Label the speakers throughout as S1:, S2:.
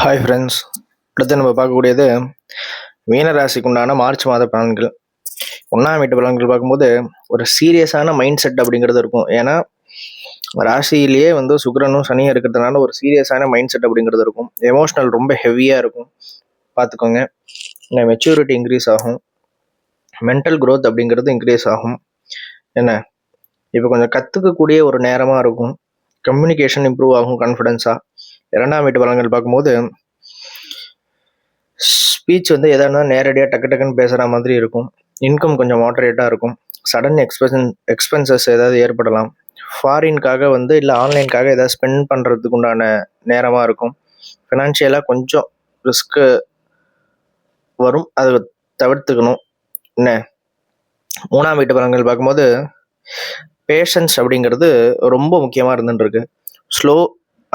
S1: Hi friends. அடுத்து நம்ம பார்க்கக்கூடியது மீன ராசிக்கு உண்டான மார்ச் மாத பலன்கள். ஒன்றாம் வீட்டு பலன்கள் பார்க்கும்போது ஒரு சீரியஸான மைண்ட் செட் அப்படிங்கிறது இருக்கும். ஏன்னா ராசியிலேயே சுக்கிரனும் சனியும் இருக்கிறதுனால ஒரு சீரியஸான மைண்ட் செட் அப்படிங்கிறது இருக்கும். எமோஷ்னல் ரொம்ப ஹெவியாக இருக்கும். பார்த்துக்கோங்க. மெச்சூரிட்டி இன்க்ரீஸ் ஆகும். மென்டல் க்ரோத் அப்படிங்கிறது இன்க்ரீஸ் ஆகும். என்ன இப்போ கொஞ்சம் கற்றுக்கக்கூடிய ஒரு நேரமாக இருக்கும். கம்யூனிகேஷன் இம்ப்ரூவ் ஆகும் கான்ஃபிடென்ஸாக. இரண்டாம் வீட்டு பலன்கள் பார்க்கும்போது ஸ்பீச் எதனா நேரடியாக டக்கு டக்குன்னு பேசுகிற மாதிரி இருக்கும். இன்கம் கொஞ்சம் மாடரேட்டாக இருக்கும். சடன் எக்ஸ்பென்சஸ் ஏதாவது ஏற்படலாம். ஃபாரின்காக இல்லை ஆன்லைனுக்காக ஏதாவது ஸ்பெண்ட் பண்ணுறதுக்கு உண்டான நேரமாக இருக்கும். ஃபினான்ஷியலாக கொஞ்சம் ரிஸ்க்கு வரும், அதை தவிர்த்துக்கணும். என்ன மூணாம் வீட்டு பலன்கள் பார்க்கும்போது பேஷன்ஸ் அப்படிங்கிறது ரொம்ப முக்கியமாக இருந்துருக்கு. ஸ்லோ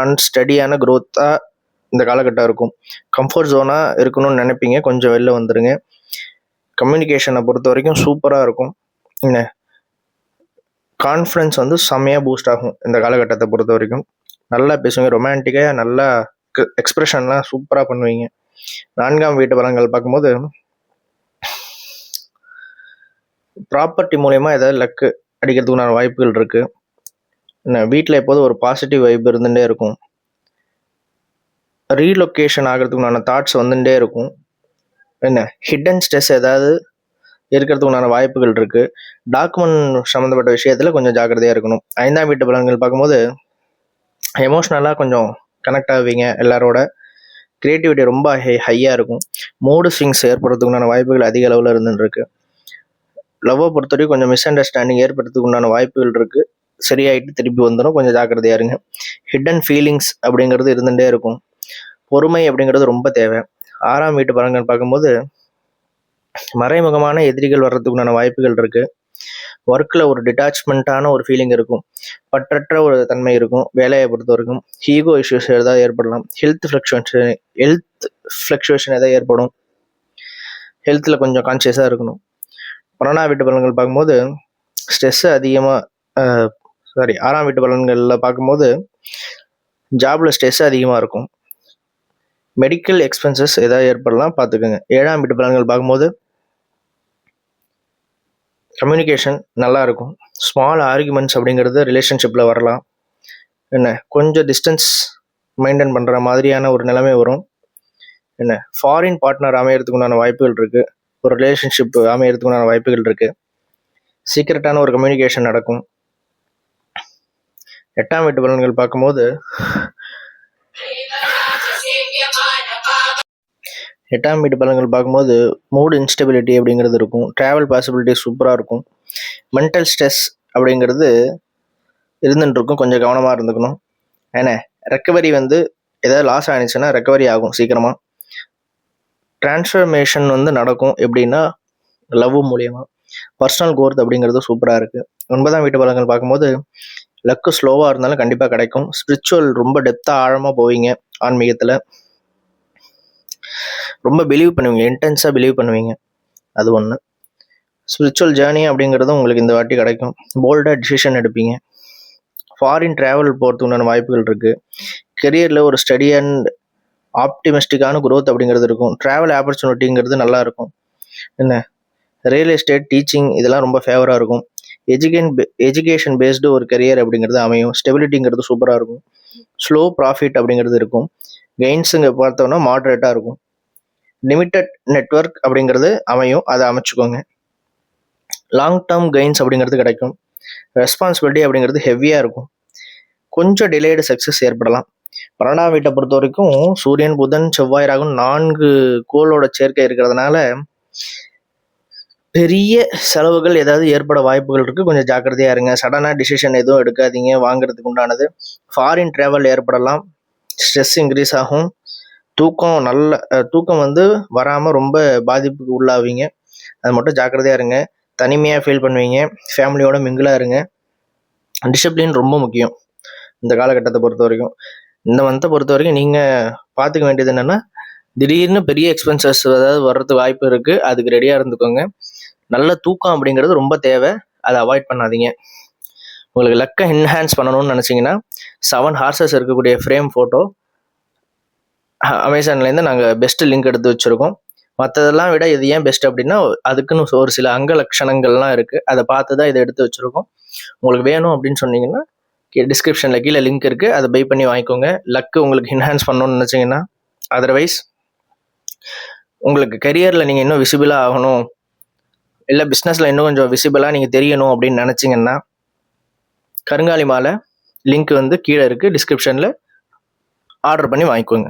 S1: அண்ட் ஸ்டடியான க்ரோத்தாக இந்த காலகட்டம் இருக்கும். கம்ஃபர்ட் ஜோனாக இருக்கணும்னு நினைப்பீங்க, கொஞ்சம் வெளில வந்துடுங்க. கம்யூனிகேஷனை பொறுத்த வரைக்கும் சூப்பராக இருக்கும். என்ன கான்ஃபிடன்ஸ் செம்மையாக பூஸ்ட் ஆகும் இந்த காலகட்டத்தை பொறுத்த வரைக்கும். நல்லா பேசுவீங்க, ரொமான்டிக்காக நல்லா எக்ஸ்பிரஷன்லாம் சூப்பராக பண்ணுவீங்க. நான்காம் வீட்டு பலன்கள் பார்க்கும்போது ப்ராப்பர்ட்டி மூலயமா ஏதாவது லக்கு அடிக்கிறதுக்குண்டான வாய்ப்புகள் இருக்குது. என்ன வீட்டில் எப்போதும் ஒரு பாசிட்டிவ் வைப் இருந்துகிட்டே இருக்கும். ரீலொக்கேஷன் ஆகிறதுக்குண்டான தாட்ஸ் வந்துட்டே இருக்கும். என்ன ஹிடன் ஸ்ட்ரெஸ் ஏதாவது இருக்கிறதுக்குண்டான வாய்ப்புகள் இருக்குது. டாக்குமெண்ட் சம்மந்தப்பட்ட விஷயத்தில் கொஞ்சம் ஜாக்கிரதையாக இருக்கணும். ஐந்தாம் வீட்டு பலன்கள் பார்க்கும்போது எமோஷ்னலாக கொஞ்சம் கனெக்ட் ஆகுவீங்க எல்லாரோட. க்ரியேட்டிவிட்டி ரொம்ப ஹையாக இருக்கும். மூடு ஸ்விங்ஸ் ஏற்படுறதுக்குண்டான வாய்ப்புகள் அதிக அளவில் இருந்துருக்கு. லவ்வை பொறுத்த வரைக்கும் கொஞ்சம் மிஸ் அண்டர்ஸ்டாண்டிங் ஏற்படுறதுக்கு உண்டான வாய்ப்புகள் இருக்குது. சரியாயிட்டு திருப்பி வந்துடும், கொஞ்சம் ஜாக்கிரதையாக இருங்க. ஹிடன் ஃபீலிங்ஸ் அப்படிங்கிறது இருந்துகிட்டே இருக்கும். பொறுமை அப்படிங்கிறது ரொம்ப தேவை. ஆறாம் வீட்டு பலன்கள் பார்க்கும்போது மறைமுகமான எதிரிகள் வர்றதுக்குண்டான வாய்ப்புகள் இருக்குது. ஒர்க்கில் ஒரு டிட்டாச்மெண்ட்டான ஒரு ஃபீலிங் இருக்கும். பற்றற்ற ஒரு தன்மை இருக்கும். வேலையை பொறுத்த வரைக்கும் ஈகோ இஷ்யூஸ் ஏதாவது ஏற்படலாம். ஹெல்த் ஃப்ளக்சுவேஷன் ஏதாவது ஏற்படும். ஹெல்த்தில் கொஞ்சம் கான்சியஸாக இருக்கணும். 12ஆம் வீட்டு பலன்கள் பார்க்கும்போது ஸ்ட்ரெஸ்ஸு அதிகமாக ஆறாம் வீட்டு பலன்களில் பார்க்கும்போது ஜாபில் ஸ்ட்ரெஸ்ஸு அதிகமாக இருக்கும். மெடிக்கல் எக்ஸ்பென்சஸ் ஏதாவது ஏற்படலாம், பார்த்துக்கோங்க. ஏழாம் வீட்டு பலன்கள் பார்க்கும்போது கம்யூனிகேஷன் நல்லா இருக்கும். ஸ்மால் ஆர்குமெண்ட்ஸ் அப்படிங்கிறது ரிலேஷன்ஷிப்பில் வரலாம். என்ன கொஞ்சம் டிஸ்டன்ஸ் மெயின்டைன் பண்ணுற மாதிரியான ஒரு நிலைமை வரும். என்ன ஃபாரின் பார்ட்னர் அமையறதுக்கு உண்டான வாய்ப்புகள் இருக்குது. ஒரு ரிலேஷன்ஷிப் அமையறதுக்கு உண்டான வாய்ப்புகள் இருக்குது. சீக்கிரட்டான ஒரு கம்யூனிகேஷன் நடக்கும். எட்டாம் வீட்டு பலன்கள் பார்க்கும்போது மூடு இன்ஸ்டெபிலிட்டி அப்படிங்கிறது இருக்கும். ட்ராவல் பாசிபிலிட்டி சூப்பராக இருக்கும். மென்டல் ஸ்ட்ரெஸ் அப்படிங்கிறது இருந்துட்டுருக்கும், கொஞ்சம் கவனமாக இருந்துக்கணும். ஏன்னா ரெக்கவரி ஏதாவது லாஸ் ஆனிச்சுன்னா ரெக்கவரி ஆகும் சீக்கிரமாக. டிரான்ஸ்ஃபர்மேஷன் நடக்கும். எப்படின்னா லவ் மூலியமாக. பர்சனல் கோர்த் அப்படிங்கிறது சூப்பராக இருக்குது. 9ஆம் வீட்டு பலன்கள் பார்க்கும்போது லக்கு ஸ்லோவாக இருந்தாலும் கண்டிப்பாக கிடைக்கும். ஸ்பிரிச்சுவல் ரொம்ப டெப்த்தாக ஆழமாக போவீங்க. ஆன்மீகத்தில் ரொம்ப பிலீவ் பண்ணுவீங்க, இன்டென்ஸாக பிலீவ் பண்ணுவீங்க. அது ஒன்று. ஸ்பிரிச்சுவல் ஜேர்னி அப்படிங்கிறதும் உங்களுக்கு இந்த வாட்டி கிடைக்கும். போல்டாக டிசிஷன் எடுப்பீங்க. ஃபாரின் ட்ராவல் போகிறதுக்கு உண்டான வாய்ப்புகள் இருக்குது. கெரியரில் ஒரு ஸ்டடி அண்ட் ஆப்டிமிஸ்டிக்கான குரோத் அப்படிங்கிறது இருக்கும். ட்ராவல் ஆப்பர்ச்சுனிட்டிங்கிறது நல்லா இருக்கும். என்ன ரியல் எஸ்டேட், டீச்சிங் இதெல்லாம் ரொம்ப ஃபேவராக இருக்கும். எஜுகேஷன் பேஸ்டு ஒரு கெரியர் அப்படிங்கிறது அமையும். ஸ்டெபிலிட்டிங்கிறது சூப்பராக இருக்கும். ஸ்லோ ப்ராஃபிட் அப்படிங்கிறது இருக்கும். கெயின்ஸுங்க பார்த்தோன்னா மாட்ரேட்டாக இருக்கும். லிமிட்டட் நெட்வொர்க் அப்படிங்கிறது அமையும், அதை அமைச்சுக்கோங்க. லாங் டேர்ம் கெயின்ஸ் அப்படிங்கிறது கிடைக்கும். ரெஸ்பான்சிபிலிட்டி அப்படிங்கிறது ஹெவியாக இருக்கும். கொஞ்சம் டிலேடு சக்ஸஸ் ஏற்படலாம். 12ஆம் வீட்டை பொறுத்த வரைக்கும் சூரியன், புதன், செவ்வாய், ராகு 4 கோளோட சேர்க்கை இருக்கிறதுனால பெரிய செலவுகள் ஏதாவது ஏற்பட வாய்ப்புகள் இருக்குது. கொஞ்சம் ஜாக்கிரதையாக இருங்க. சடனாக டிசிஷன் எதுவும் எடுக்காதீங்க வாங்குறதுக்கு உண்டானது. ஃபாரின் ட்ராவல் ஏற்படலாம். ஸ்ட்ரெஸ் இன்க்ரீஸ் ஆகும். தூக்கம் வராமல் ரொம்ப பாதிப்புக்கு உள்ளாவீங்க. அது மட்டும் ஜாக்கிரதையாக இருங்க. தனிமையாக ஃபீல் பண்ணுவீங்க. ஃபேமிலியோட மிங்கிளாக இருங்க. டிசிப்ளின் ரொம்ப முக்கியம் இந்த காலகட்டத்தை பொறுத்த வரைக்கும். இந்த மந்த்தை பொறுத்த வரைக்கும் நீங்கள் பார்த்துக்க வேண்டியது என்னென்னா, திடீர்னு பெரிய எக்ஸ்பென்சஸ் ஏதாவது வர்றதுக்கு வாய்ப்பு இருக்குது. அதுக்கு ரெடியாக இருந்துக்கோங்க. நல்ல தூக்கம் அப்படிங்கிறது ரொம்ப தேவை, அதை அவாய்ட் பண்ணாதீங்க. உங்களுக்கு லக்கை என்ஹான்ஸ் பண்ணணும்னு நினச்சிங்கன்னா 7 ஹார்சஸ் இருக்கக்கூடிய ஃப்ரேம் ஃபோட்டோ அமேசான்லேருந்து நாங்கள் பெஸ்ட்டு லிங்க் எடுத்து வச்சுருக்கோம். மற்றதெல்லாம் விட இது ஏன் பெஸ்ட் அப்படின்னா அதுக்குன்னு ஒரு சில அங்க லட்சணங்கள்லாம் இருக்குது. அதை பார்த்து தான் இதை எடுத்து வச்சுருக்கோம். உங்களுக்கு வேணும் அப்படின்னு சொன்னீங்கன்னா டிஸ்கிரிப்ஷனில் கீழே லிங்க் இருக்குது, அதை பை பண்ணி வாங்கிக்கோங்க. லக்கு உங்களுக்கு என்ஹான்ஸ் பண்ணணும்னு நினச்சிங்கன்னா. அதர்வைஸ் உங்களுக்கு கரியரில் நீங்கள் இன்னும் விசிபிளாக ஆகணும், இல்லை பிஸ்னஸில் இன்னும் கொஞ்சம் விசிபிளாக நீங்கள் தெரியணும் அப்படின்னு நினச்சிங்கன்னா கருங்காலி மாலை லிங்க் வந்து கீழே இருக்குது டிஸ்கிரிப்ஷனில், ஆர்டர் பண்ணி வாங்கிக்கோங்க.